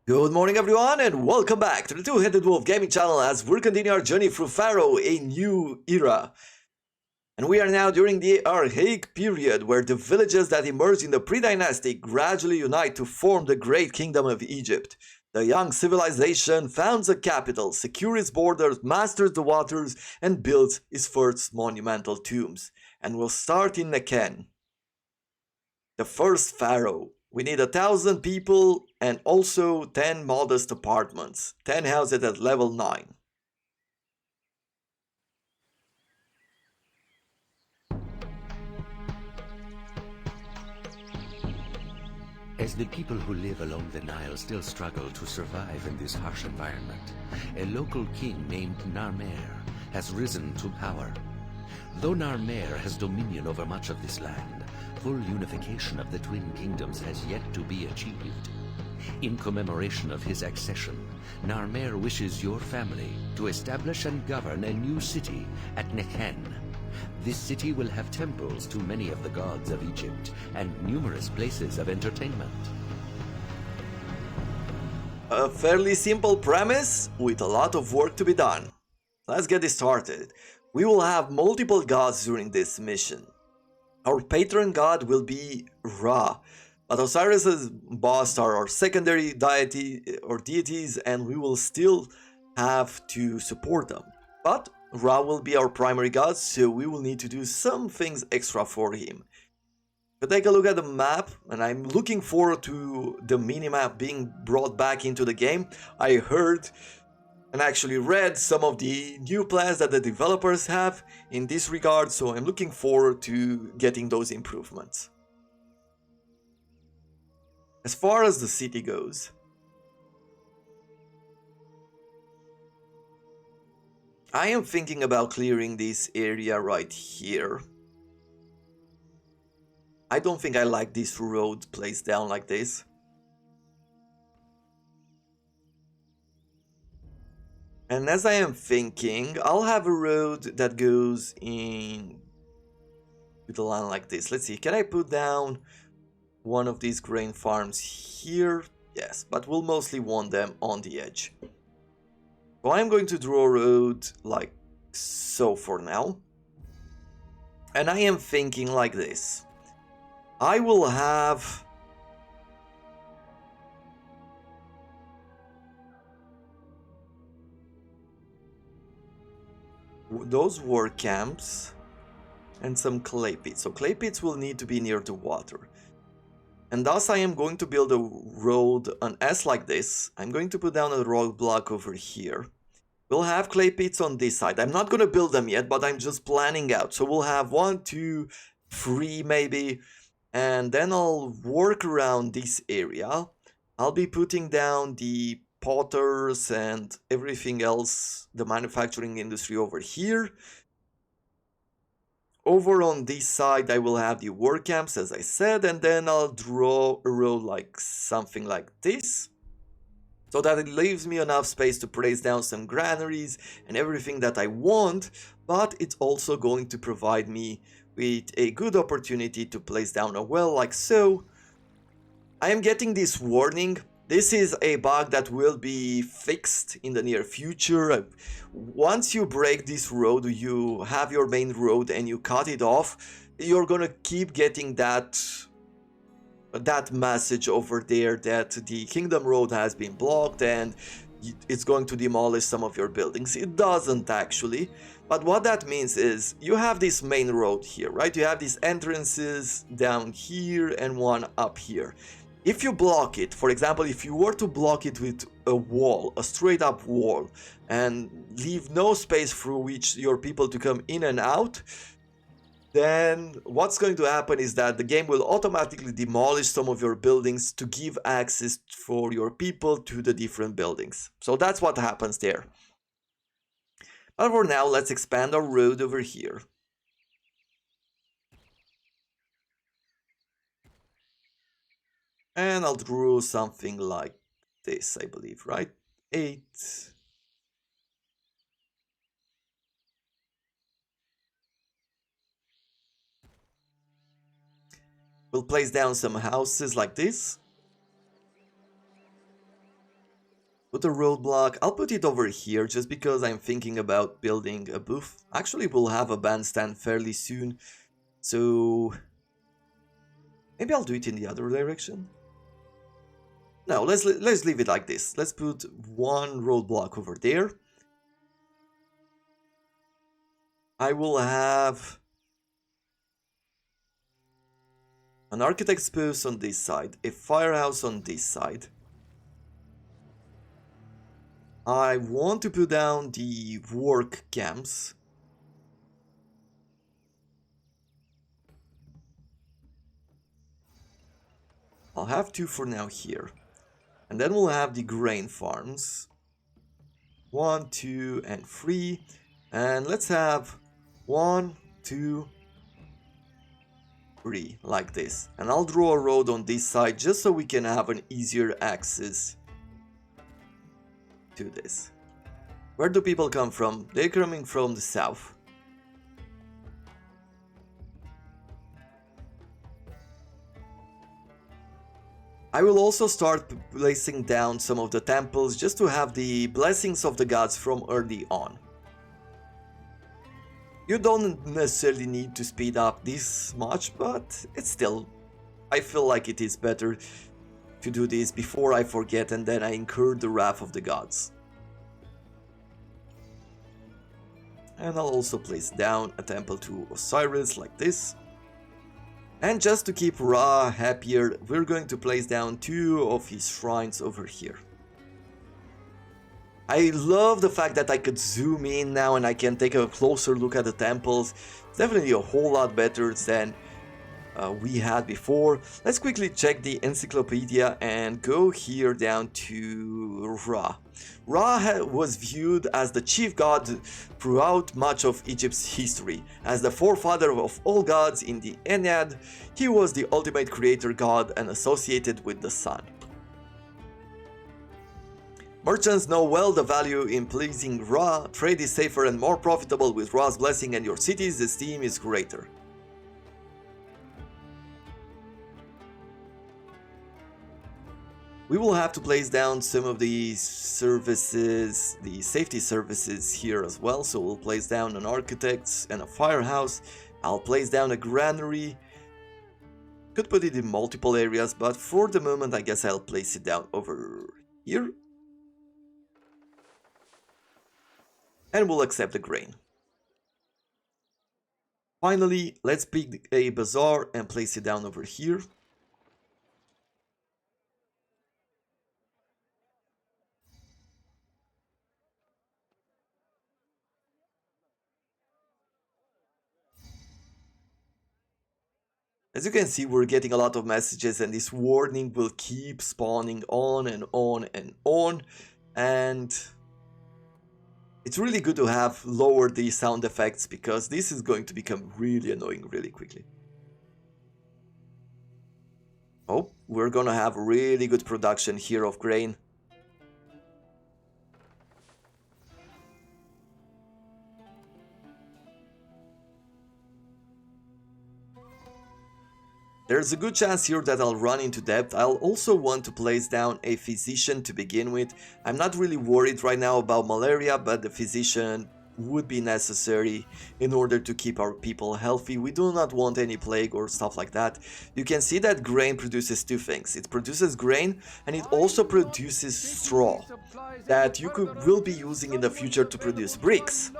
Good morning everyone and welcome back to the Two-Headed Wolf Gaming channel as we're continuing our journey through Pharaoh, a new era. And we are now during the Archaic period where the villages that emerged in the pre-dynastic gradually unite to form the great kingdom of Egypt. The young civilization founds a capital, secures its borders, masters the waters, and builds its first monumental tombs. And we'll start in Nekhen, the first pharaoh. We need 1,000 people and also 10 modest apartments. 10 houses at level 9. As the people who live along the Nile still struggle to survive in this harsh environment, a local king named Narmer has risen to power. Though Narmer has dominion over much of this land, full unification of the twin kingdoms has yet to be achieved. In commemoration of his accession, Narmer wishes your family to establish and govern a new city at Nekhen. This city will have temples to many of the gods of Egypt and numerous places of entertainment. A fairly simple premise with a lot of work to be done. Let's get this started. We will have multiple gods during this mission. Our patron god will be Ra, but Osiris's boss are our secondary deity or deities and we will still have to support them. But Ra will be our primary god, so we will need to do some things extra for him. If you take a look at the map, and I'm looking forward to the minimap being brought back into the game, I heard and actually read some of the new plans that the developers have in this regard, so I'm looking forward to getting those improvements. As far as the city goes, I am thinking about clearing this area right here. I don't think I like this road placed down like this. And as I am thinking, I'll have a road that goes in with a line like this. Let's see, can I put down one of these grain farms here? Yes, but we'll mostly want them on the edge. So I'm going to draw a road like so for now. And I am thinking like this. I will have those work camps and some clay pits. So clay pits will need to be near the water. And thus I am going to build a road, an S like this. I'm going to put down a roadblock over here. We'll have clay pits on this side. I'm not going to build them yet, but I'm just planning out. So we'll have 1, 2, 3 maybe. And then I'll work around this area. I'll be putting down the potters and everything else, the manufacturing industry over here. Over on this side, I will have the work camps, as I said, and then I'll draw a road like something like this, so that it leaves me enough space to place down some granaries and everything that I want, but it's also going to provide me with a good opportunity to place down a well like so. I am getting this warning. This is a bug that will be fixed in the near future. Once you break this road, you have your main road and you cut it off, you're gonna keep getting that message over there that the Kingdom Road has been blocked and it's going to demolish some of your buildings. It doesn't actually, but what that means is you have this main road here, right? You have these entrances down here and one up here. If you block it, for example, if you were to block it with a wall, a straight up wall, and leave no space through which your people to come in and out, then what's going to happen is that the game will automatically demolish some of your buildings to give access for your people to the different buildings. So that's what happens there. But for now, let's expand our road over here. And I'll draw something like this, I believe, right? 8. We'll place down some houses like this. Put a roadblock. I'll put it over here just because I'm thinking about building a booth. Actually, we'll have a bandstand fairly soon, so maybe I'll do it in the other direction. No, let's leave it like this. Let's put one roadblock over there. I will have an architect's post on this side, a firehouse on this side. I want to put down the work camps. I'll have two for now here. And then we'll have the grain farms. 1, 2, and 3. And let's have 1, 2, 3, like this. And I'll draw a road on this side just so we can have an easier access to this. Where do people come from? They're coming from the south. I will also start placing down some of the temples just to have the blessings of the gods from early on. You don't necessarily need to speed up this much, but it's still, I feel like it is better to do this before I forget and then I incur the wrath of the gods. And I'll also place down a temple to Osiris like this. And just to keep Ra happier, we're going to place down 2 of his shrines over here. I love the fact that I could zoom in now and I can take a closer look at the temples. It's definitely a whole lot better than we had before. Let's quickly check the encyclopedia and go here down to Ra. Ra was viewed as the chief god throughout much of Egypt's history. As the forefather of all gods in the Ennead, he was the ultimate creator god and associated with the sun. Merchants know well the value in pleasing Ra. Trade is safer and more profitable with Ra's blessing, and your city's esteem is greater. We will have to place down some of the services, the safety services here as well. So we'll place down an architect's and a firehouse. I'll place down a granary. Could put it in multiple areas, but for the moment I guess I'll place it down over here. And we'll accept the grain. Finally, let's pick a bazaar and place it down over here. As you can see, we're getting a lot of messages and this warning will keep spawning on and on and on. And it's really good to have lowered the sound effects because this is going to become really annoying really quickly. Oh, we're gonna have really good production here of grain. There's a good chance here that I'll run into debt. I'll also want to place down a physician to begin with. I'm not really worried right now about malaria, but the physician would be necessary in order to keep our people healthy. We do not want any plague or stuff like that. You can see that grain produces 2 things. It produces grain and it also produces straw that you will be using in the future to produce bricks.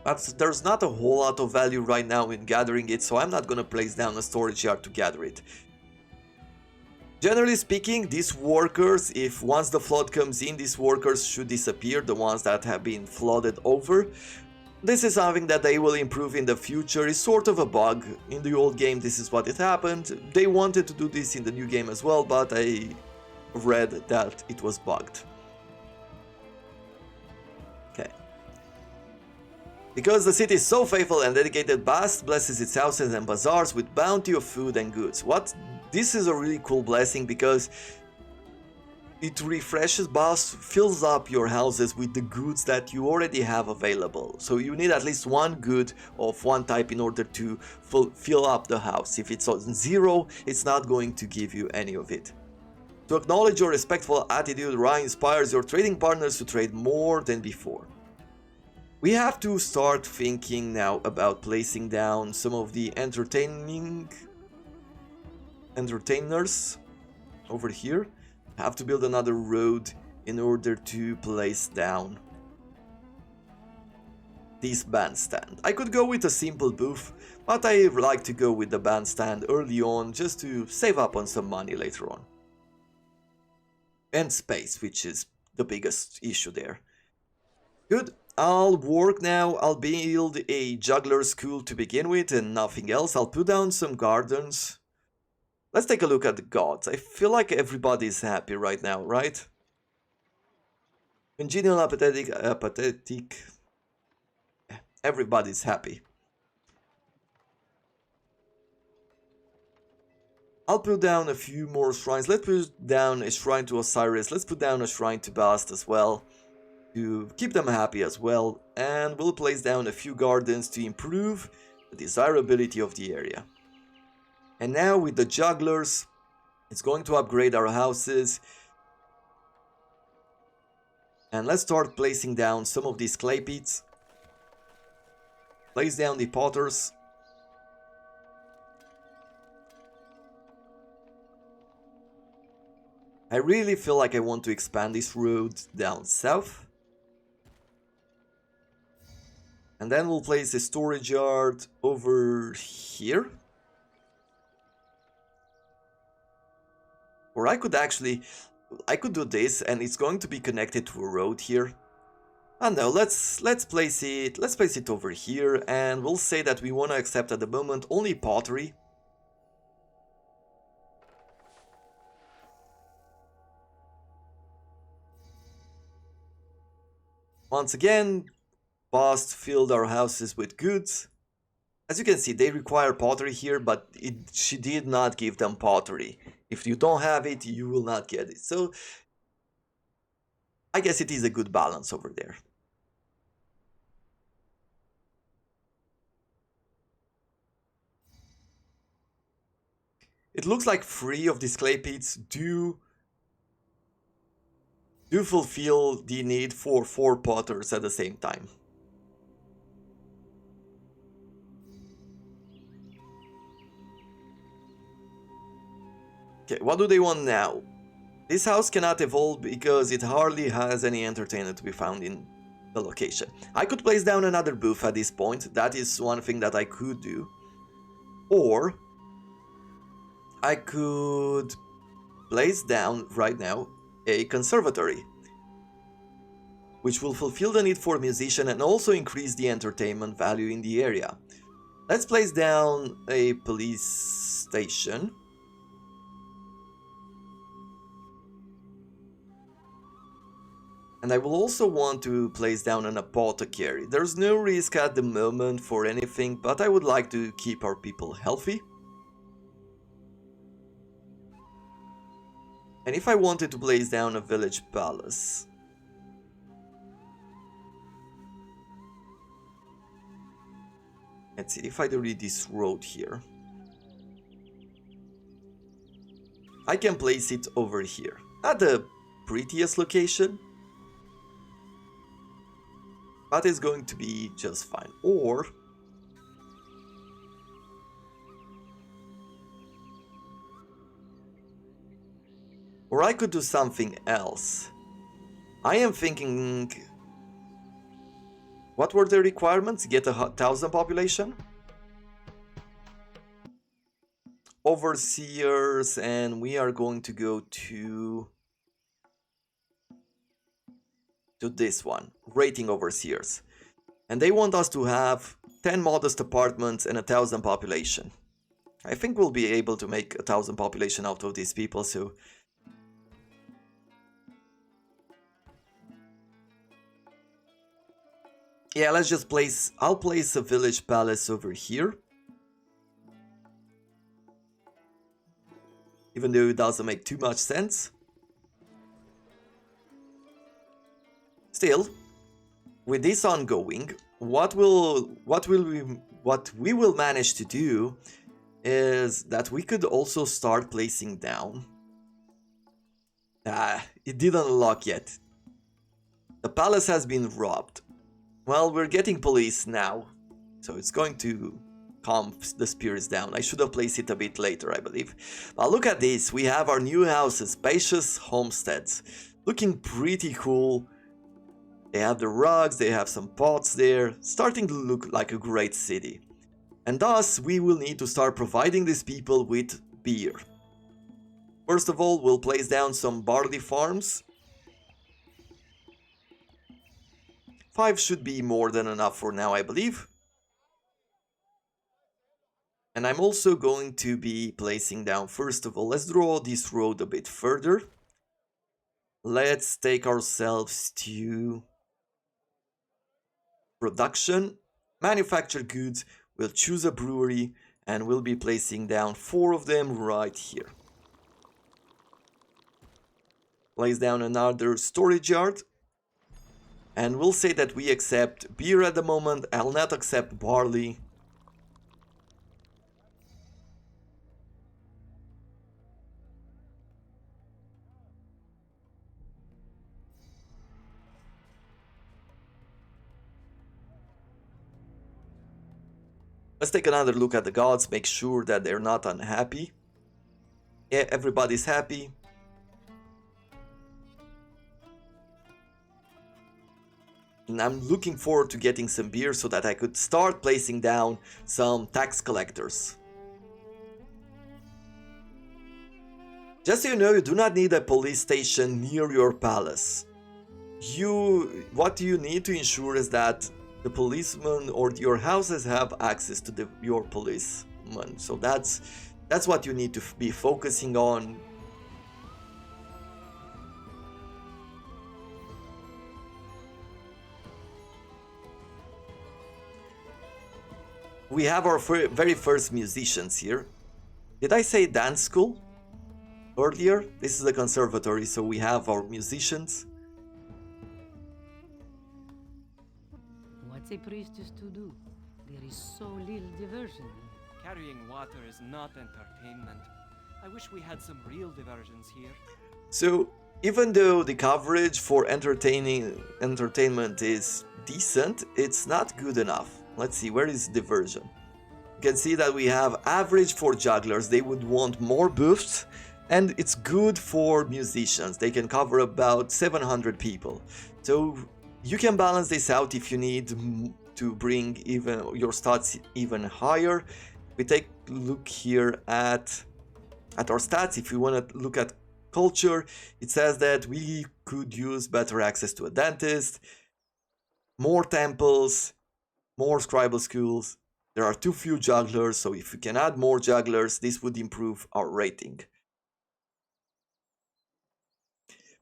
But there's not a whole lot of value right now in gathering it, so I'm not gonna place down a storage yard to gather it. Generally speaking, these workers, if once the flood comes in, these workers should disappear, the ones that have been flooded over. This is something that they will improve in the future. It's sort of a bug. In the old game, this is what it happened. They wanted to do this in the new game as well, but I read that it was bugged. Okay. Because the city is so faithful and dedicated, Bast blesses its houses and bazaars with bounty of food and goods. This is a really cool blessing because it refreshes Bast, fills up your houses with the goods that you already have available. So you need at least one good of one type in order to fill up the house. If it's on 0, it's not going to give you any of it. To acknowledge your respectful attitude, Ra inspires your trading partners to trade more than before. We have to start thinking now about placing down some of the entertainers over here. Have to build another road in order to place down this bandstand. I could go with a simple booth, but I like to go with the bandstand early on just to save up on some money later on. And space, which is the biggest issue there. Good, I'll work now. I'll build a juggler school to begin with and nothing else. I'll put down some gardens. Let's take a look at the gods. I feel like everybody's happy right now, right? Congenial, apathetic. Everybody's happy. I'll put down a few more shrines. Let's put down a shrine to Osiris. Let's put down a shrine to Bast as well, to keep them happy as well. And we'll place down a few gardens to improve the desirability of the area. And now with the jugglers, it's going to upgrade our houses. And let's start placing down some of these clay pits. Place down the potters. I really feel like I want to expand this road down south. And then we'll place a storage yard over here. Or I could do this and it's going to be connected to a road here. I don't know, let's place it over here, and we'll say that we want to accept at the moment only pottery. Once again, Bast filled our houses with goods. As you can see, they require pottery here, but she did not give them pottery. If you don't have it, you will not get it. So, I guess it is a good balance over there. It looks like 3 of these clay pits do fulfill the need for 4 potters at the same time. Okay, what do they want now? This house cannot evolve because it hardly has any entertainer to be found in the location. I could place down another booth at this point. That is one thing that I could do. Or I could place down right now a conservatory, which will fulfill the need for a musician and also increase the entertainment value in the area. Let's place down a police station. And I will also want to place down an apothecary. There's no risk at the moment for anything, but I would like to keep our people healthy. And if I wanted to place down a village palace, let's see if I do read this road here. I can place it over here, at the prettiest location, but it's going to be just fine. Or I could do something else. I am thinking, what were the requirements? Get 1,000 population? Overseers, and we are going to go to this one, rating overseers. And they want us to have 10 modest apartments and 1,000 population. I think we'll be able to make 1,000 population out of these people, so yeah, let's just I'll place a village palace over here. Even though it doesn't make too much sense. Still, with this ongoing, what we will manage to do is that we could also start placing down It didn't unlock yet. The palace has been robbed. Well, we're getting police now, so it's going to calm the spirits down. I should have placed it a bit later, I believe. But look at this. We have our new houses, spacious homesteads. Looking pretty cool. They have the rugs, they have some pots there, starting to look like a great city. And thus, we will need to start providing these people with beer. First of all, we'll place down some barley farms. 5 should be more than enough for now, I believe. And I'm also going to be placing down, first of all, let's draw this road a bit further. Let's take ourselves to production, manufacture goods, we'll choose a brewery, and we'll be placing down 4 of them right here. Place down another storage yard. And we'll say that we accept beer at the moment. I'll not accept barley. Let's take another look at the gods, make sure that they're not unhappy. Yeah, everybody's happy. And I'm looking forward to getting some beer so that I could start placing down some tax collectors. Just so you know, you do not need a police station near your palace. What you need to ensure is that the policemen or your houses have access to your policemen. So that's what you need to be focusing on. We have our very first musicians here. Did I say dance school earlier? This is a conservatory, so we have our musicians. What's a priestess to do? There is so little diversion. Carrying water is not entertainment. I wish we had some real diversions here. So, even though the coverage for entertainment is decent, it's not good enough. Let's see, where is diversion? You can see that we have average for jugglers, they would want more booths, and it's good for musicians. They can cover about 700 people. So you can balance this out if you need to bring even your stats even higher. We take a look here at our stats. If you want to look at culture, it says that we could use better access to a dentist, more temples, more scribal schools. There are too few jugglers, so if we can add more jugglers, this would improve our rating.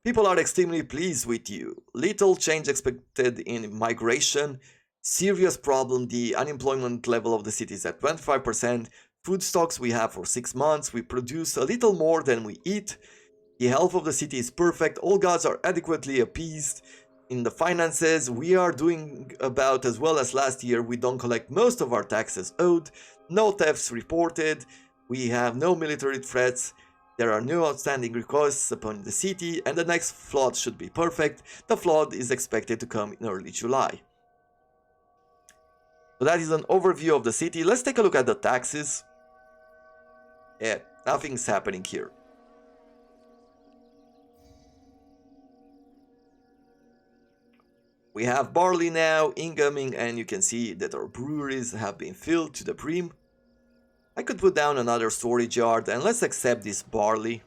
People are extremely pleased with you. Little change expected in migration. Serious problem, the unemployment level of the city is at 25%. Food stocks we have for 6 months. We produce a little more than we eat. The health of the city is perfect. All gods are adequately appeased. In the finances, we are doing about as well as last year. We don't collect most of our taxes owed. No thefts reported. We have no military threats. There are no outstanding requests upon the city, and the next flood should be perfect. The flood is expected to come in early July. So that is an overview of the city. Let's take a look at the taxes. Yeah, nothing's happening here. We have barley now incoming, and you can see that our breweries have been filled to the brim. I could put down another storage yard, and let's accept this barley.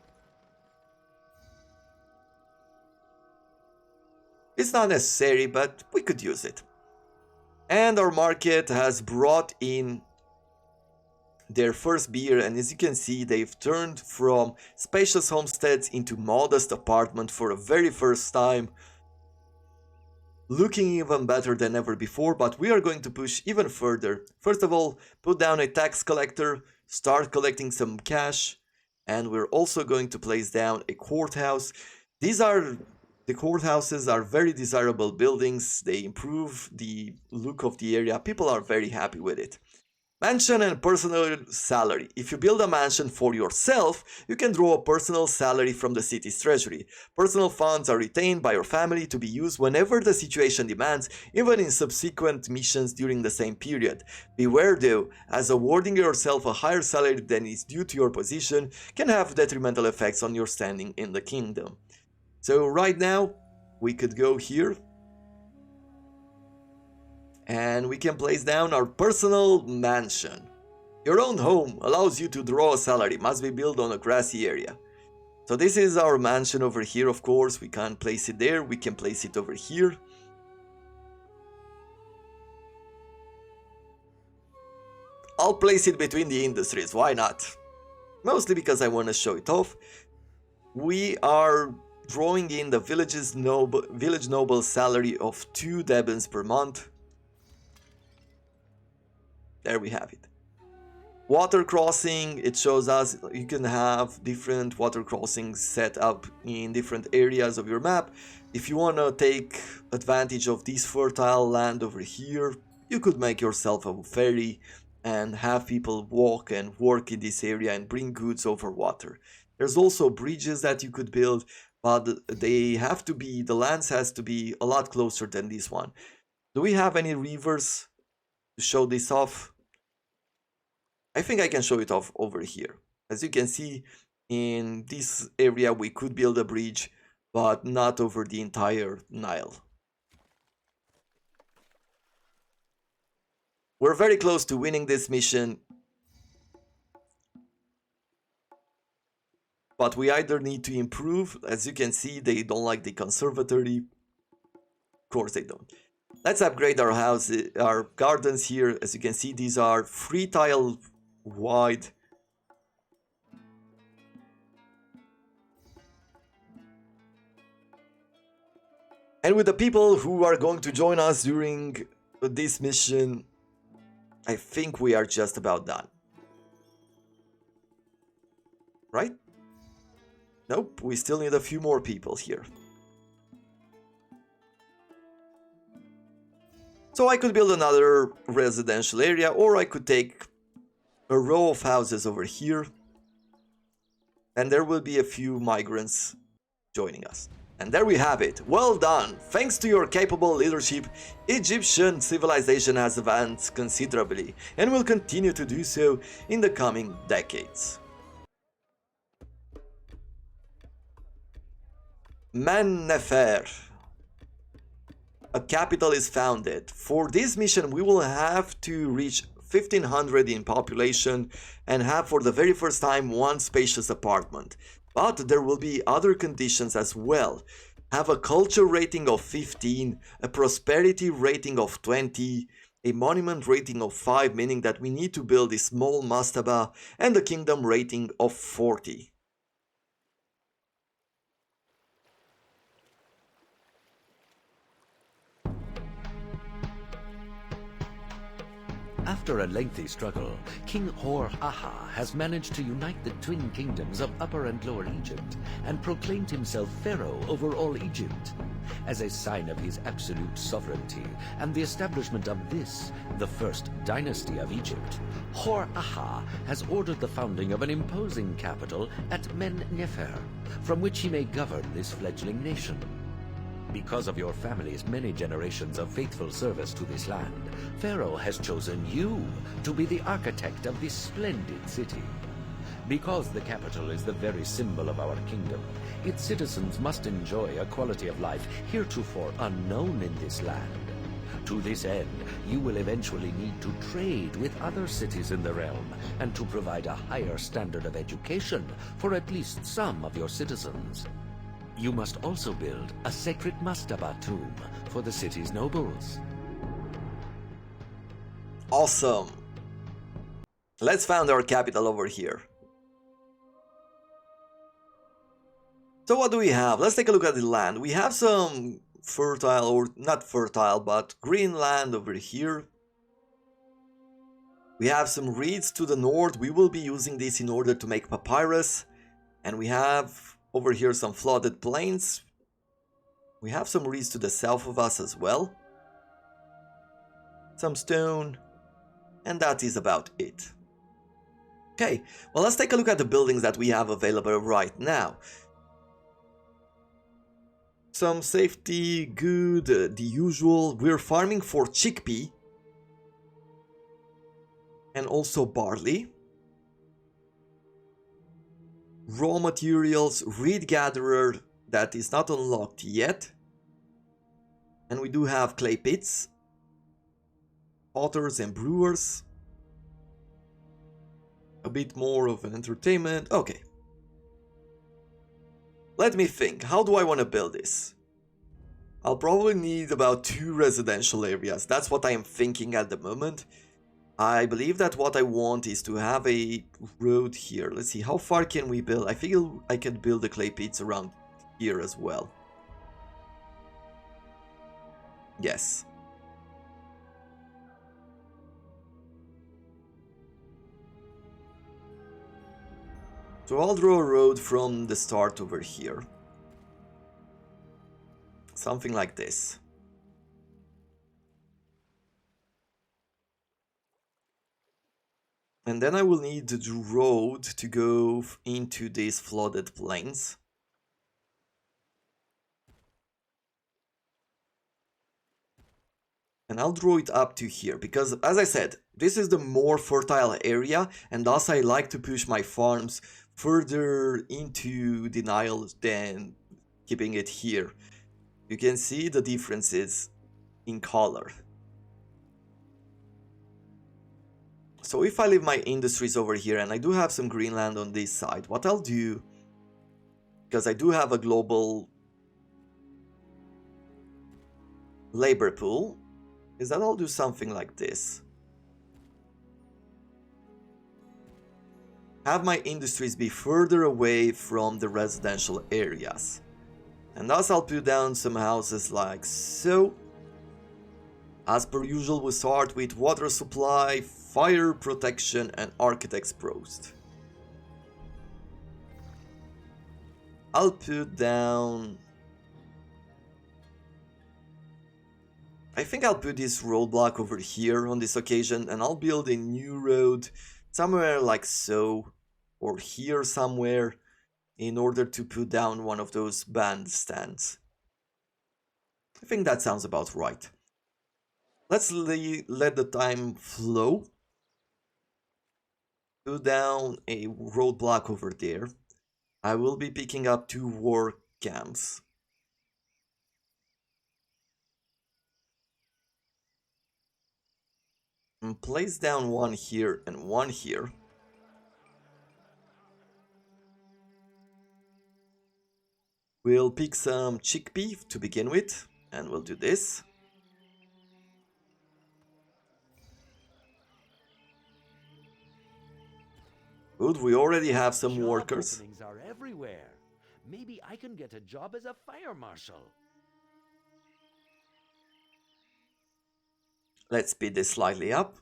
It's not necessary, but we could use it. And our market has brought in their first beer, and as you can see, they've turned from spacious homesteads into modest apartments for the very first time. Looking even better than ever before, but we are going to push even further. First of all, put down a tax collector, start collecting some cash, and we're also going to place down a courthouse. The courthouses are very desirable buildings. They improve the look of the area. People are very happy with it. Mansion and personal salary. If you build a mansion for yourself, you can draw a personal salary from the city's treasury. Personal funds are retained by your family to be used whenever the situation demands, even in subsequent missions during the same period. Beware though, as awarding yourself a higher salary than is due to your position can have detrimental effects on your standing in the kingdom. So right now, we could go here and we can place down our personal mansion. Your own home allows you to draw a salary, must be built on a grassy area. So this is our mansion over here, of course. We can't place it there, we can place it over here. I'll place it between the industries, why not? Mostly because I want to show it off. We are drawing in the village noble salary of 2 debens per month. There we have it. Water crossing, it shows us you can have different water crossings set up in different areas of your map. If you want to take advantage of this fertile land over here, you could make yourself a ferry and have people walk and work in this area and bring goods over water. There's also bridges that you could build, but the lands has to be a lot closer than this one. Do we have any rivers to show this off? I think I can show it off over here. As you can see, in this area we could build a bridge, but not over the entire Nile. We're very close to winning this mission, but we either need to improve. As you can see, they don't like the conservatory. Of course they don't. Let's upgrade our house, our gardens here. As you can see, these are 3 tile wide. And with the people who are going to join us during this mission, I think we are just about done. Right? Nope, we still need a few more people here. So I could build another residential area, or I could take a row of houses over here, and there will be a few migrants joining us. And there we have it. Well done! Thanks to your capable leadership, Egyptian civilization has advanced considerably and will continue to do so in the coming decades. Men-Nefer. A capital is founded. For this mission we will have to reach 1500 in population and have for the very first time 1 spacious apartment. But there will be other conditions as well. Have a culture rating of 15, a prosperity rating of 20, a monument rating of 5, meaning that we need to build a small mastaba, and a kingdom rating of 40. After a lengthy struggle, King Hor-Aha has managed to unite the twin kingdoms of Upper and Lower Egypt and proclaimed himself Pharaoh over all Egypt. As a sign of his absolute sovereignty and the establishment of this, the first dynasty of Egypt, Hor-Aha has ordered the founding of an imposing capital at Men-Nefer, from which he may govern this fledgling nation. Because of your family's many generations of faithful service to this land, Pharaoh has chosen you to be the architect of this splendid city. Because the capital is the very symbol of our kingdom, its citizens must enjoy a quality of life heretofore unknown in this land. To this end, you will eventually need to trade with other cities in the realm and to provide a higher standard of education for at least some of your citizens. You must also build a sacred mastaba tomb for the city's nobles. Awesome! Let's found our capital over here. So what do we have? Let's take a look at the land. We have some fertile, or not fertile, but green land over here. We have some reeds to the north. We will be using this in order to make papyrus. And we have over here some flooded plains. We have some reeds to the south of us as well. Some stone. and that is about it. Okay, well, let's take a look at the buildings that we have available right now. Some safety, good, the usual. We're farming for chickpea and also barley. Raw materials, reed gatherer, that is not unlocked yet. And we do have clay pits, potters and brewers. A bit more of an entertainment. Okay. Let me think, how do I want to build this? I'll probably need about 2 residential areas. That's what I am thinking at the moment. I believe that what I want is to have a road here. Let's see, how far can we build? I feel I can build the clay pits around here as well. Yes. So I'll draw a road from the start over here. Something like this. And then I will need the road to go into these flooded plains. And I'll draw it up to here, because as I said, this is the more fertile area, and thus I like to push my farms further into the Nile than keeping it here. You can see the differences in color. So if I leave my industries over here, and I do have some green land on this side, what I'll do, because I do have a global labor pool, is that I'll do something like this. Have my industries be further away from the residential areas. And thus I'll put down some houses like so. As per usual, we start with water supply, fire protection, and architect's post. I'll put down... I think I'll put this roadblock over here on this occasion, and I'll build a new road somewhere like so, or here somewhere, in order to put down one of those bandstands. I think that sounds about right. Let's let the time flow. Put down a roadblock over there. I will be picking up 2 war camps. And place down one here and one here. We'll pick some chickpea to begin with, and we'll do this. Good, we already have some Job workers. openings are everywhere. Maybe I can get a job as a fire marshal. Let's speed this slightly up.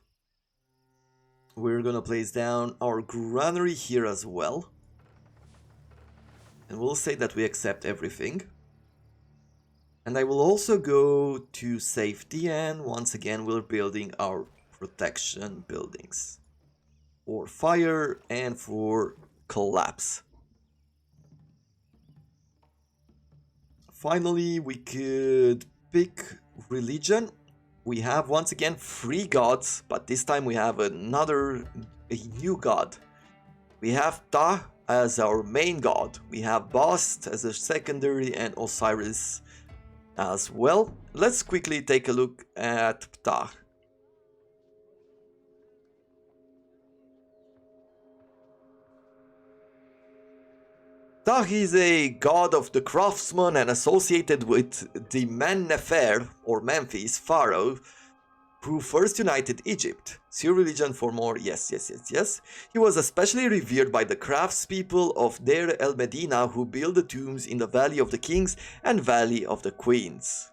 We're gonna place down our granary here as well. And we'll say that we accept everything. And I will also go to safety, and once again we're building our protection buildings. For fire and for collapse. Finally, we could pick religion. We have once again 3 gods, but this time we have a new god. We have Ptah as our main god. We have Bast as a secondary, and Osiris as well. Let's quickly take a look at Ptah. Ptah is a god of the craftsman and associated with the Men-Nefer, or Memphis, Pharaoh, who first united Egypt. See religion for more, yes. He was especially revered by the craftspeople of Deir el-Medina, who built the tombs in the Valley of the Kings and Valley of the Queens.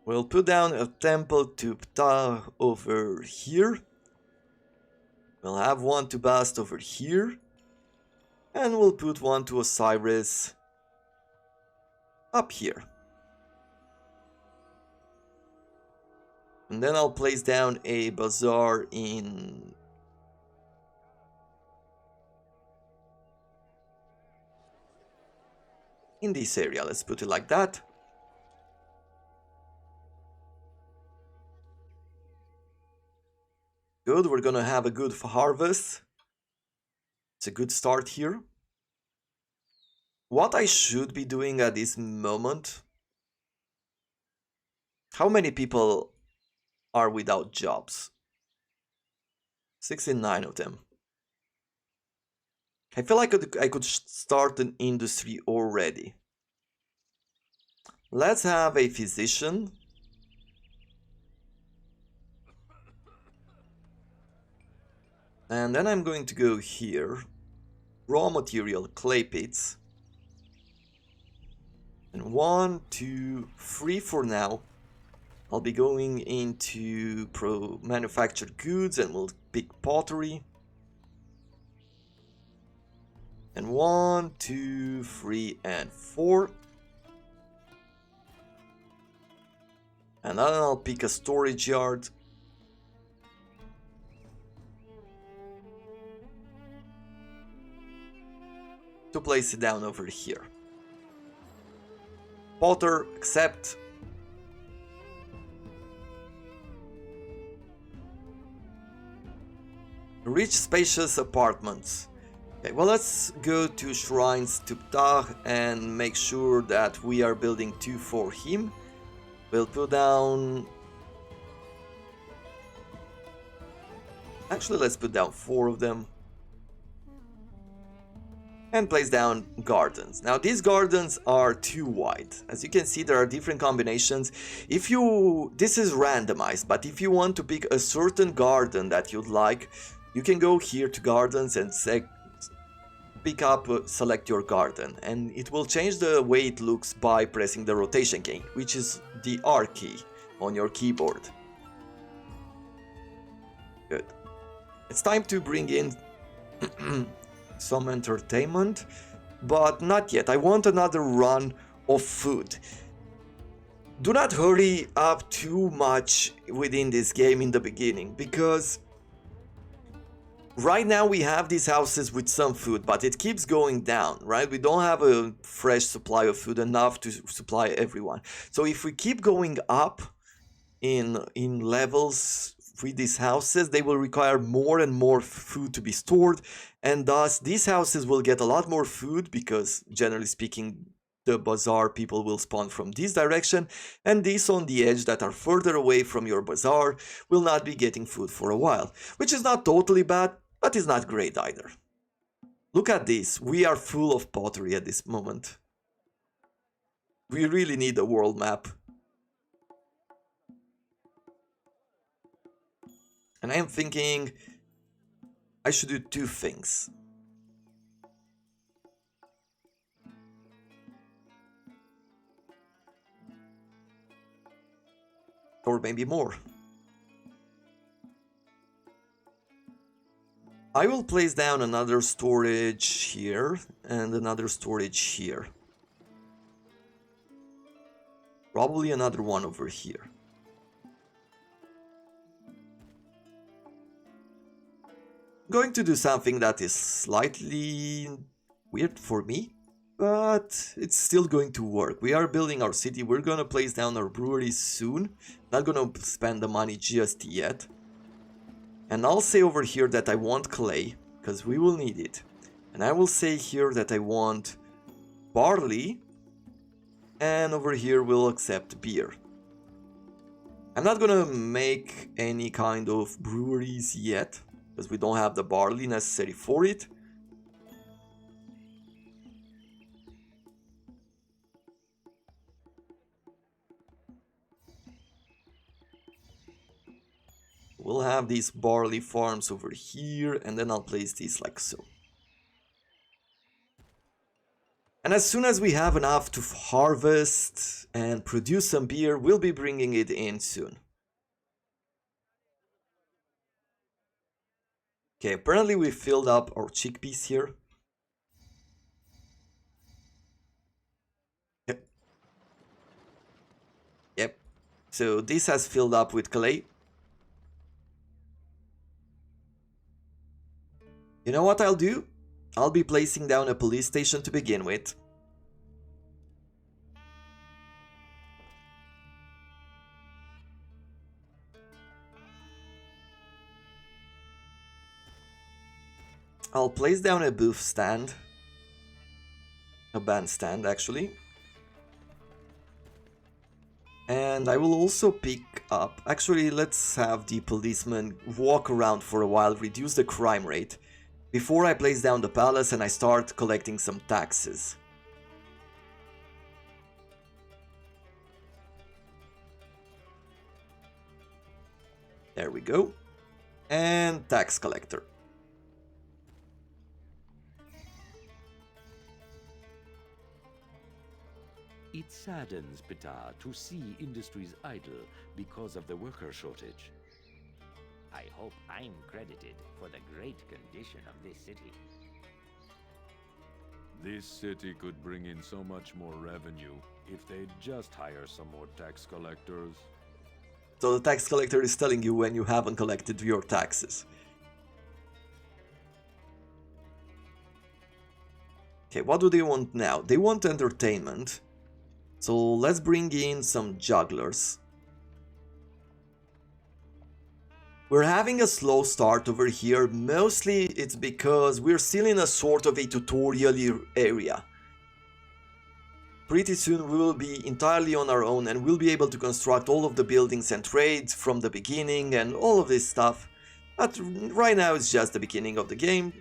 We'll put down a temple to Ptah over here. We'll have one to Bast over here. And we'll put one to Osiris up here. And then I'll place down a bazaar in this area. Let's put it like that. Good, we're gonna have a good harvest. It's a good start here. What I should be doing at this moment... How many people are without jobs? 69 of them. I feel like I could start an industry already. Let's have a physician. And then I'm going to go here. Raw material, clay pits. And 1, 2, 3 for now. I'll be going into manufactured goods and we'll pick pottery. And 1, 2, 3, and 4. And then I'll pick a storage yard. To place it down over here. Potter, accept. Rich, spacious apartments. Okay, well, let's go to Shrines to Ptah and make sure that we are building 2 for him. We'll put down... Actually, let's put down 4 of them. And place down gardens. Now, these gardens are too wide. As you can see, there are different combinations. This is randomized, but if you want to pick a certain garden that you'd like, you can go here to gardens and select your garden, and it will change the way it looks by pressing the rotation key, which is the R key on your keyboard. Good. It's time to bring in some entertainment, but not yet. I want another run of food. Do not hurry up too much within this game in the beginning, because right now we have these houses with some food, but it keeps going down, right? We don't have a fresh supply of food enough to supply everyone. So if we keep going up in levels with these houses, they will require more and more food to be stored, and thus these houses will get a lot more food because, generally speaking, the bazaar people will spawn from this direction, and these on the edge that are further away from your bazaar will not be getting food for a while, which is not totally bad, but is not great either. Look at this, we are full of pottery at this moment. We really need a world map. And I am thinking I should do 2 things. Or maybe more. I will place down another storage here and another storage here. Probably another one over here. I'm going to do something that is slightly weird for me, but it's still going to work. We are building our city. We're gonna place down our brewery soon. Not gonna spend the money just yet. And I'll say over here that I want clay, because we will need it. And I will say here that I want barley, and over here we'll accept beer. I'm not gonna make any kind of breweries yet, because we don't have the barley necessary for it. We'll have these barley farms over here, and then I'll place these like so. And as soon as we have enough to harvest and produce some beer, we'll be bringing it in soon. Okay, apparently we filled up our chickpeas here. Yep. So this has filled up with clay. You know what I'll do? I'll be placing down a police station to begin with. I'll place down a booth stand. A bandstand, actually. And I will also pick up... Actually, let's have the policeman walk around for a while, reduce the crime rate, before I place down the palace and I start collecting some taxes. There we go. And tax collector. It saddens Ptah to see industries idle because of the worker shortage. I hope I'm credited for the great condition of this city. This city could bring in so much more revenue if they'd just hire some more tax collectors. So the tax collector is telling you when you haven't collected your taxes. Okay, what do they want now? They want entertainment. So let's bring in some jugglers. We're having a slow start over here. Mostly it's because we're still in a sort of a tutorial area. Pretty soon we will be entirely on our own and we'll be able to construct all of the buildings and trades from the beginning and all of this stuff. But right now it's just the beginning of the game.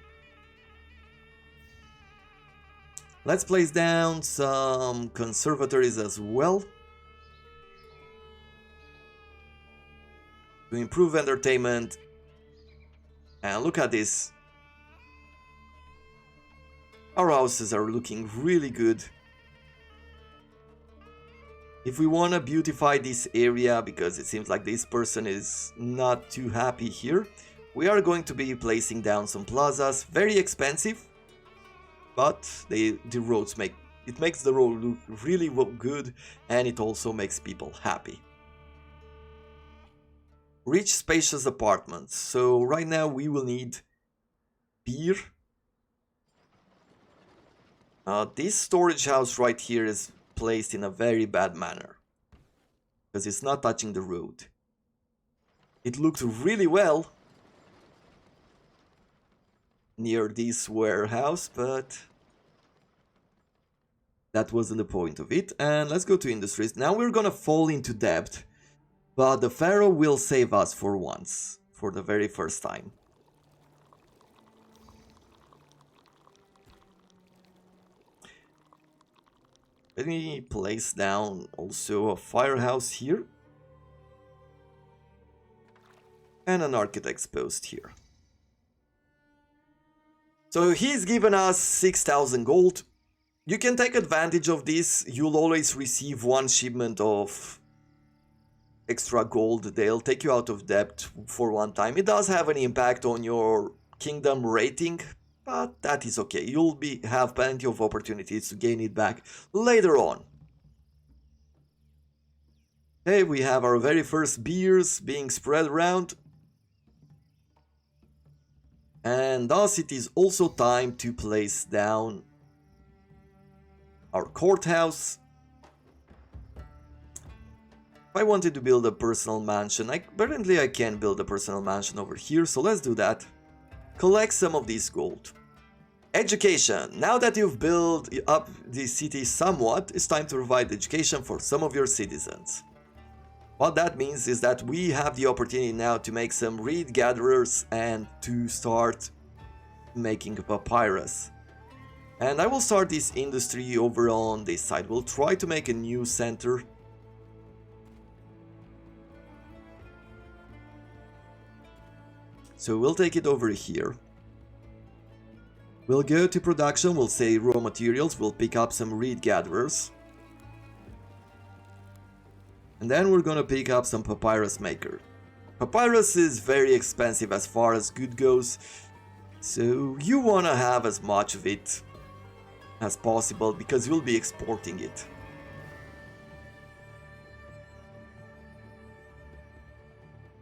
Let's place down some conservatories as well. To improve entertainment. And look at this. Our houses are looking really good. If we want to beautify this area, because it seems like this person is not too happy here, we are going to be placing down some plazas. Very expensive. But the roads makes the road look really good, and it also makes people happy. Rich, spacious apartments. So right now we will need beer. This storage house right here is placed in a very bad manner because it's not touching the road. It looked really well near this warehouse, but that wasn't the point of it. And let's go to industries. Now we're gonna fall into debt, but the Pharaoh will save us for once, for the very first time. Let me place down also a firehouse here and an architect's post here. So he's given us 6,000 gold. You can take advantage of this. You'll always receive one shipment of extra gold. They'll take you out of debt for one time. It does have an impact on your kingdom rating, but that is okay. You'll have plenty of opportunities to gain it back later on. Okay, we have our very first beers being spread around. And thus it is also time to place down our courthouse. If I wanted to build a personal mansion, apparently I can build a personal mansion over here, so let's do that. Collect some of this gold. Education. Now that you've built up the city somewhat, it's time to provide education for some of your citizens. What that means is that we have the opportunity now to make some reed gatherers and to start making papyrus. And I will start this industry over on this side. We'll try to make a new center. So we'll take it over here. We'll go to production, we'll say raw materials, we'll pick up some reed gatherers. And then we're gonna pick up some papyrus maker. Papyrus is very expensive as far as good goes, so you wanna have as much of it as possible because you'll be exporting it.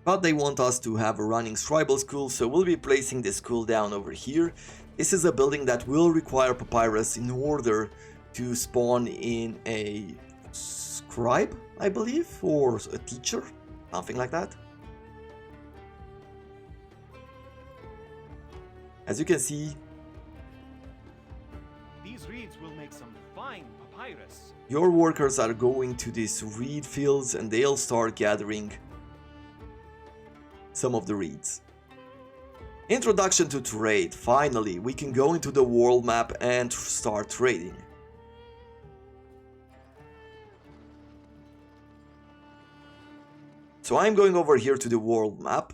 But they want us to have a running tribal school, so we'll be placing this school down over here. This is a building that will require papyrus in order to spawn in a scribe, I believe, or a teacher, something like that. As you can see, These reeds will make some fine papyrus. your workers are going to these reed fields and they'll start gathering some of the reeds. Introduction to trade. Finally, we can go into the world map and start trading. So I'm going over here to the world map.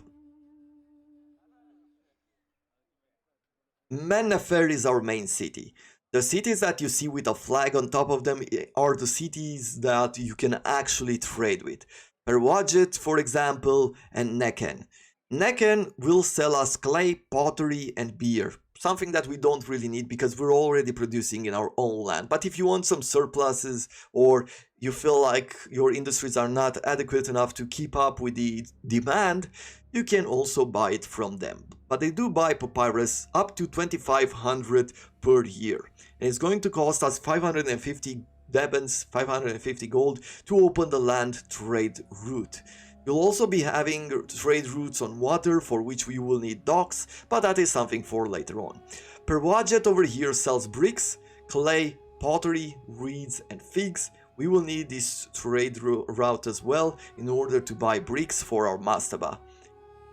Men-Nefer is our main city. The cities that you see with a flag on top of them are the cities that you can actually trade with. Pharaoh, for example, and Nekhen. Nekhen will sell us clay, pottery, and beer. Something that we don't really need because we're already producing in our own land. But if you want some surpluses or you feel like your industries are not adequate enough to keep up with the demand, you can also buy it from them. But they do buy papyrus up to 2,500 per year. And it's going to cost us 550 Debens, 550 gold to open the land trade route. You'll also be having trade routes on water for which we will need docks, but that is something for later on. Pharaoh over here sells bricks, clay, pottery, reeds and figs. We will need this trade route as well in order to buy bricks for our mastaba.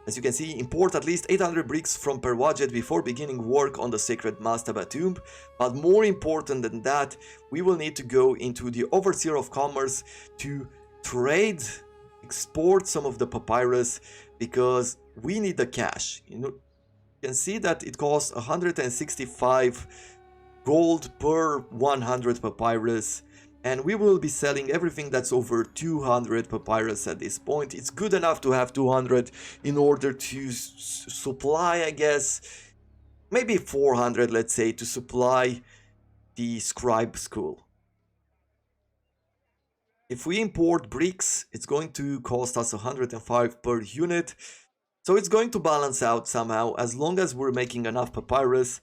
As you can see, import at least 800 bricks from Pharaoh before beginning work on the sacred mastaba tomb, but more important than that, we will need to go into the Overseer of Commerce to trade, export some of the papyrus because we need the cash. You can see that it costs 165 gold per 100 papyrus, and we will be selling everything that's over 200 papyrus at this point. It's good enough to have 200 in order to supply, I guess, maybe 400, let's say, to supply the scribe school. If we import bricks, it's going to cost us 105 per unit, so it's going to balance out somehow. As long as we're making enough papyrus,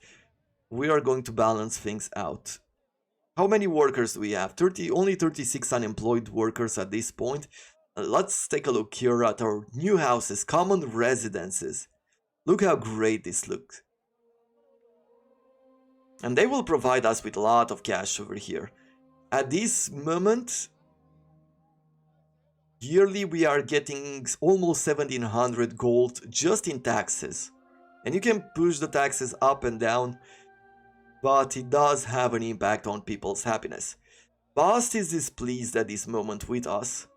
we are going to balance things out. How many workers do we have? Only 36 unemployed workers at this point. Let's take a look here at our new houses, common residences. Look how great this looks. And they will provide us with a lot of cash over here. At this moment, yearly we are getting almost 1700 gold just in taxes. And you can push the taxes up and down, but it does have an impact on people's happiness. Bast is displeased at this moment with us.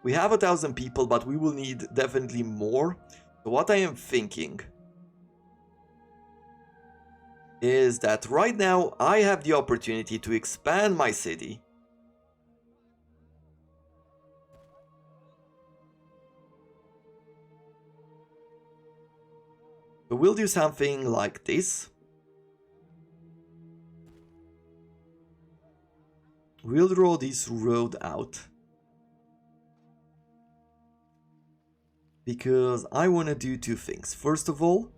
We have 1,000 people, but we will need definitely more. So what I am thinking is that right now I have the opportunity to expand my city. So we'll do something like this. We'll draw this road out because I want to do two things. First of all,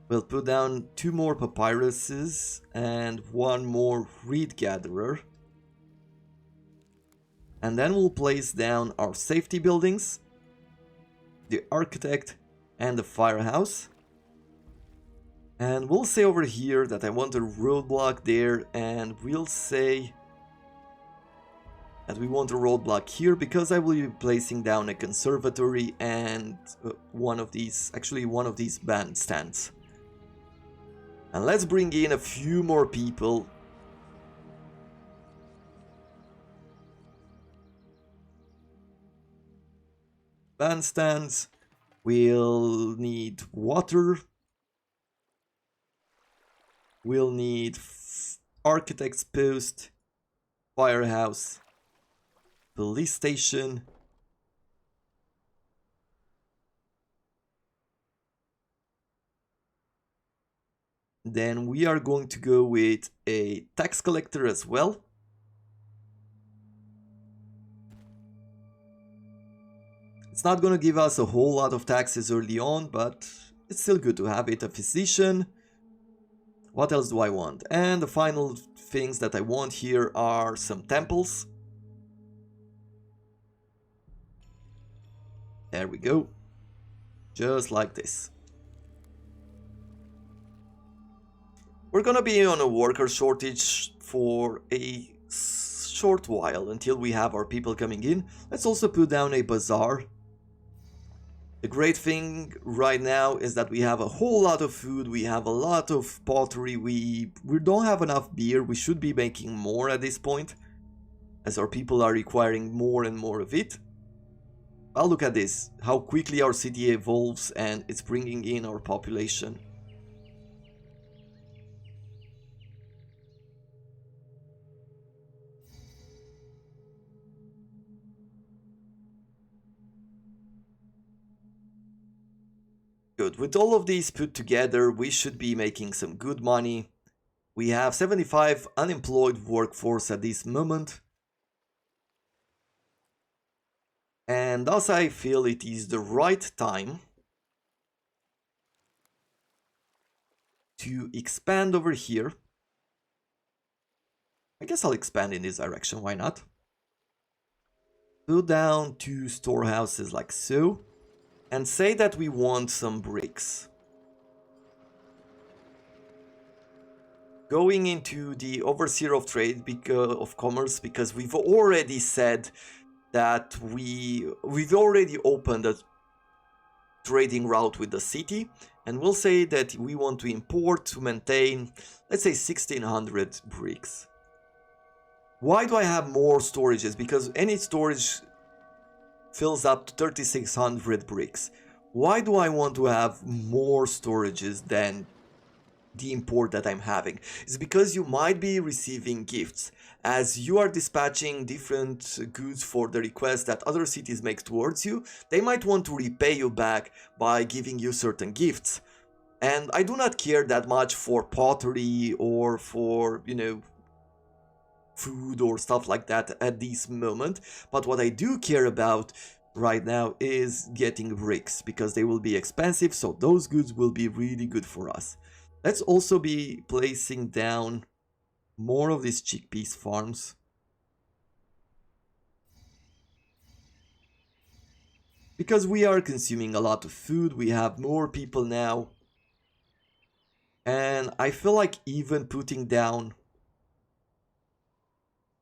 we'll put down 2 more papyruses and 1 more reed gatherer. And then we'll place down our safety buildings, the architect and the firehouse. And we'll say over here that I want a roadblock there, and we'll say that we want a roadblock here because I will be placing down a conservatory and one of these bandstands. And let's bring in a few more people. Bandstands. We'll need water. We'll need architect's post, firehouse, police station, then we are going to go with a tax collector as well. It's not gonna give us a whole lot of taxes early on, but it's still good to have it. A physician. What else do I want? And the final things that I want here are some temples. There we go. Just like this. We're gonna be on a worker shortage for a short while until we have our people coming in. Let's also put down a bazaar. The great thing right now is that we have a whole lot of food, we have a lot of pottery, we don't have enough beer, we should be making more at this point, as our people are requiring more and more of it. Well, look at this, how quickly our city evolves and it's bringing in our population. Good. With all of these put together, we should be making some good money. We have 75 unemployed workforce at this moment. And thus I feel it is the right time to expand over here. I guess I'll expand in this direction, why not? Go down 2 storehouses like so. And say that we want some bricks. Going into the overseer of trade of commerce, because we've already said that we've already opened a trading route with the city, and we'll say that we want to import to maintain, let's say 1600 bricks. Why do I have more storages? Because any storage fills up to 3600 bricks. Why do I want to have more storages than the import that I'm having? It's because you might be receiving gifts. As you are dispatching different goods for the request that other cities make towards you, they might want to repay you back by giving you certain gifts. And I do not care that much for pottery or for, food or stuff like that at this moment, but what I do care about right now is getting bricks, because they will be expensive, so those goods will be really good for us. Let's also be placing down more of these chickpeas farms, because we are consuming a lot of food, we have more people now, and I feel like even putting down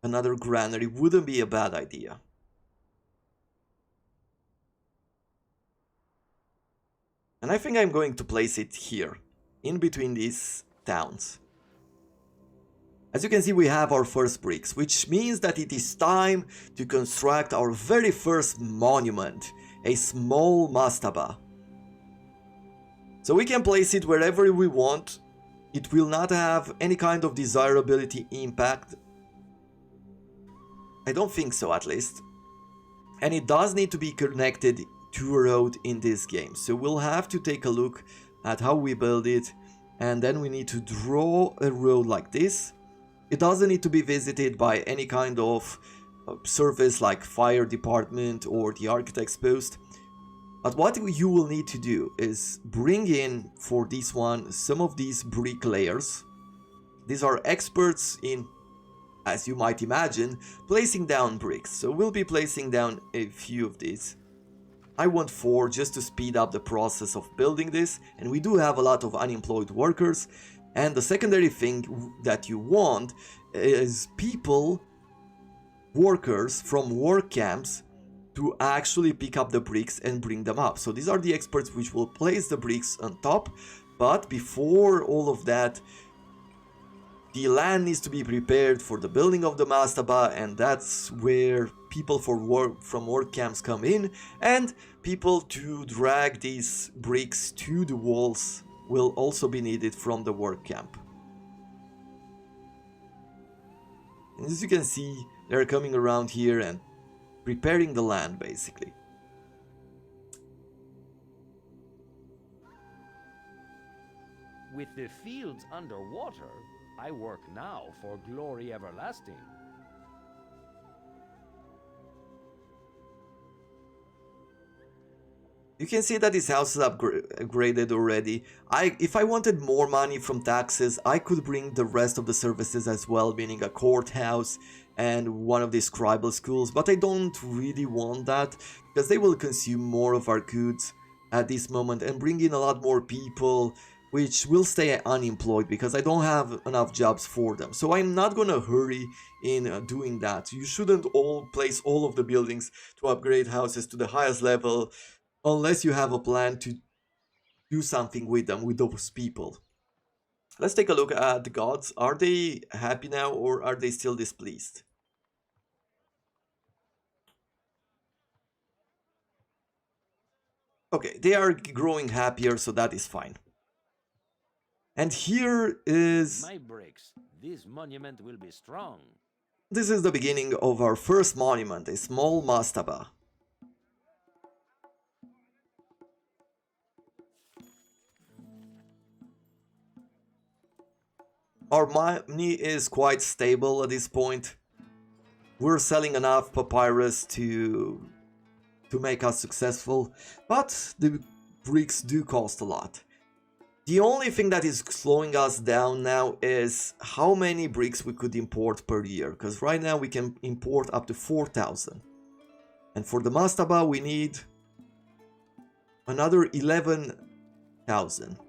another granary wouldn't be a bad idea. And I think I'm going to place it here, in between these towns. As you can see, we have our first bricks, which means that it is time to construct our very first monument, a small mastaba. So we can place it wherever we want. It will not have any kind of desirability impact. I don't think so, at least. And it does need to be connected to a road in this game. So we'll have to take a look at how we build it. And then we need to draw a road like this. It doesn't need to be visited by any kind of service like fire department or the architect's post. But what you will need to do is bring in, for this one, some of these bricklayers. These are experts in, as you might imagine, placing down bricks. So we'll be placing down a few of these. I want 4 just to speed up the process of building this, and we do have a lot of unemployed workers. And the secondary thing that you want is people, workers from work camps, to actually pick up the bricks and bring them up. So these are the experts which will place the bricks on top, but before all of that, the land needs to be prepared for the building of the mastaba, and that's where people from work camps come in, and people to drag these bricks to the walls will also be needed from the work camp. And as you can see, they're coming around here and preparing the land, basically. With the fields underwater, I work now for glory everlasting. You can see that this house is upgraded already. If I wanted more money from taxes, I could bring the rest of the services as well, meaning a courthouse and one of these scribal schools, but I don't really want that because they will consume more of our goods at this moment and bring in a lot more people, which will stay unemployed because I don't have enough jobs for them. So I'm not gonna hurry in doing that. You shouldn't place all of the buildings to upgrade houses to the highest level unless you have a plan to do something with them, with those people. Let's take a look at the gods. Are they happy now or are they still displeased? Okay, they are growing happier, so that is fine. And here is... My bricks, this monument will be strong. This is the beginning of our first monument, a small mastaba. Our money is quite stable at this point. We're selling enough papyrus to make us successful, but the bricks do cost a lot. The only thing that is slowing us down now is how many bricks we could import per year, because right now we can import up to 4,000. And for the mastaba we need another 11,000.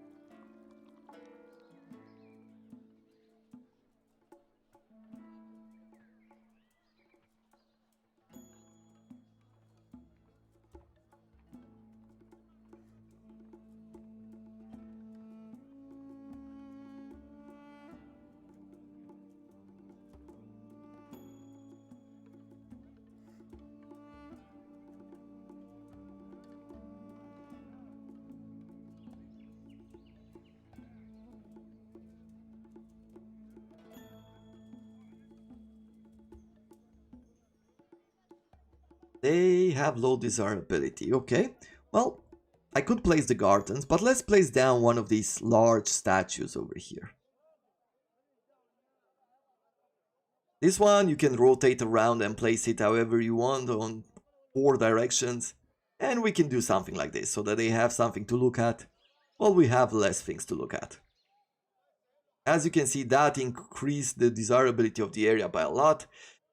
They have low desirability. Okay, well, I could place the gardens, but let's place down one of these large statues over here. This one you can rotate around and place it however you want on 4 directions. And we can do something like this so that they have something to look at while we have less things to look at. As you can see, that increased the desirability of the area by a lot.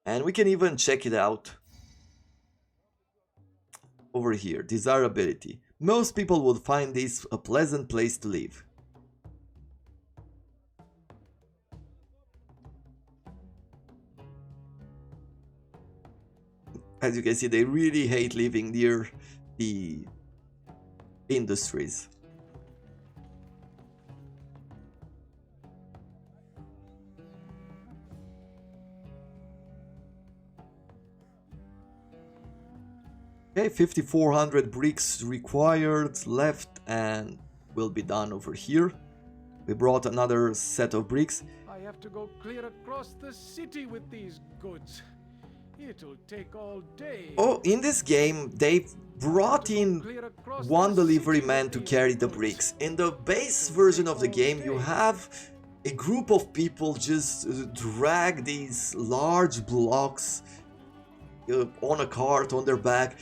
And we can even check it out. Over here, desirability. Most people would find this a pleasant place to live. As you can see, they really hate living near the industries. Okay, 5,400 bricks required left and will be done over here. We brought another set of bricks. I have to go clear across the city with these goods. It'll take all day. Oh, in this game, they brought in one delivery man to carry the bricks. In the base version of the game, you have a group of people just drag these large blocks on a cart on their back.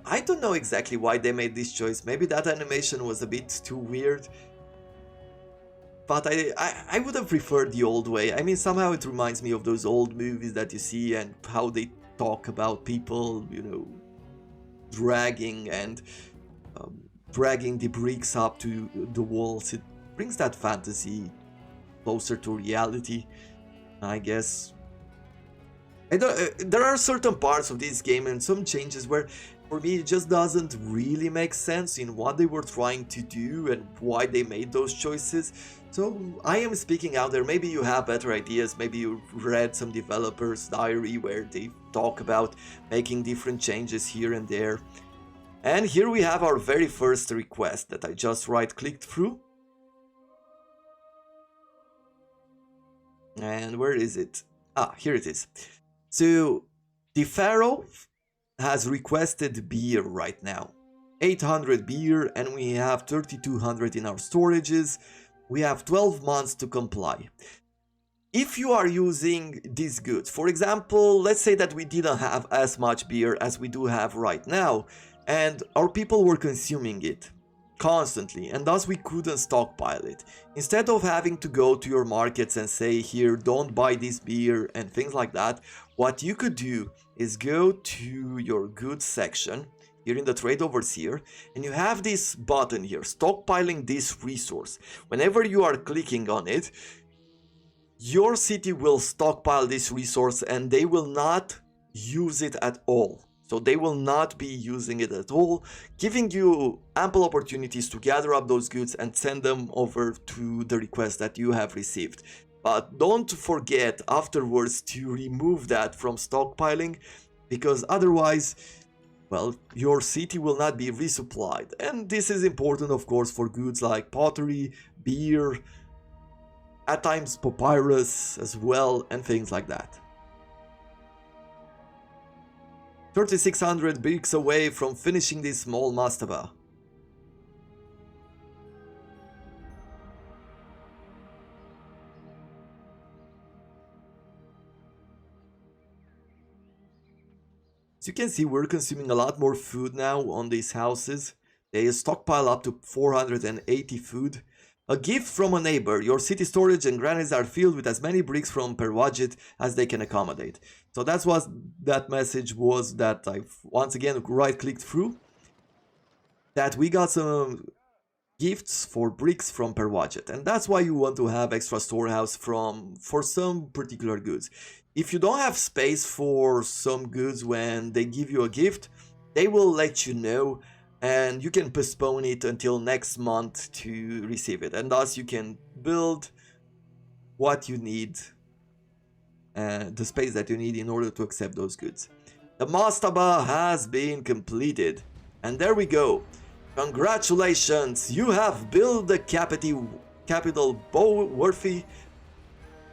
I don't know exactly why they made this choice. Maybe that animation was a bit too weird. But I would have preferred the old way. I mean, somehow it reminds me of those old movies that you see and how they talk about people, you know, dragging the bricks up to the walls. It brings that fantasy closer to reality, I guess. There are certain parts of this game and some changes where, for me, it just doesn't really make sense in what they were trying to do and why they made those choices. So I am speaking out there. Maybe you have better ideas. Maybe you read some developer's diary where they talk about making different changes here and there. And here we have our very first request that I just right-clicked through. And where is it? Ah, here it is. So the Pharaoh has requested beer right now. 800 beer, and we have 3,200 in our storages. We have 12 months to comply. If you are using these goods, for example, let's say that we didn't have as much beer as we do have right now, and our people were consuming it constantly, and thus we couldn't stockpile it. Instead of having to go to your markets and say, here, don't buy this beer and things like that, what you could do is go to your goods section here in the trade overseer, and you have this button here, stockpiling this resource. Whenever you are clicking on it, your city will stockpile this resource and they will not use it at all. So they will not be using it at all, giving you ample opportunities to gather up those goods and send them over to the request that you have received. But don't forget afterwards to remove that from stockpiling, because otherwise, well, your city will not be resupplied. And this is important, of course, for goods like pottery, beer, at times papyrus as well, and things like that. 3,600 bricks away from finishing this small mastaba. As you can see, we're consuming a lot more food now on these houses. They stockpile up to 480 food. A gift from a neighbor. Your city storage and granaries are filled with as many bricks from per budget as they can accommodate. So that's what that message was that I once again right-clicked through. That we got some gifts for bricks from per budget. And that's why you want to have extra storehouse for some particular goods. If you don't have space for some goods when they give you a gift, they will let you know, and you can postpone it until next month to receive it, and thus you can build what you need, the space that you need in order to accept those goods. The mastaba has been completed, and there we go. Congratulations, you have built the capital worthy.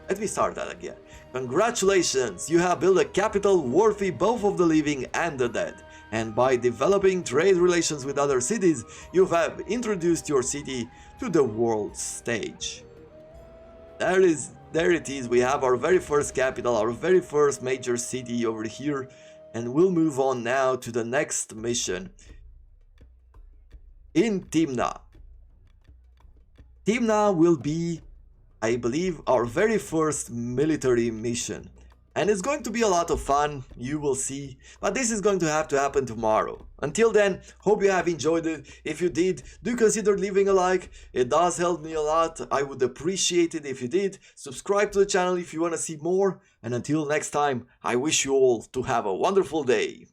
Let me start that again. Congratulations, you have built a capital worthy both of the living and the dead. And by developing trade relations with other cities, you have introduced your city to the world stage. There it is, we have our very first capital, our very first major city over here, and we'll move on now to the next mission in Timna. Timna will be, I believe, our very first military mission. And it's going to be a lot of fun, you will see, but this is going to have to happen tomorrow. Until then, hope you have enjoyed it. If you did, do consider leaving a like, it does help me a lot, I would appreciate it if you did. Subscribe to the channel if you want to see more, and until next time, I wish you all to have a wonderful day.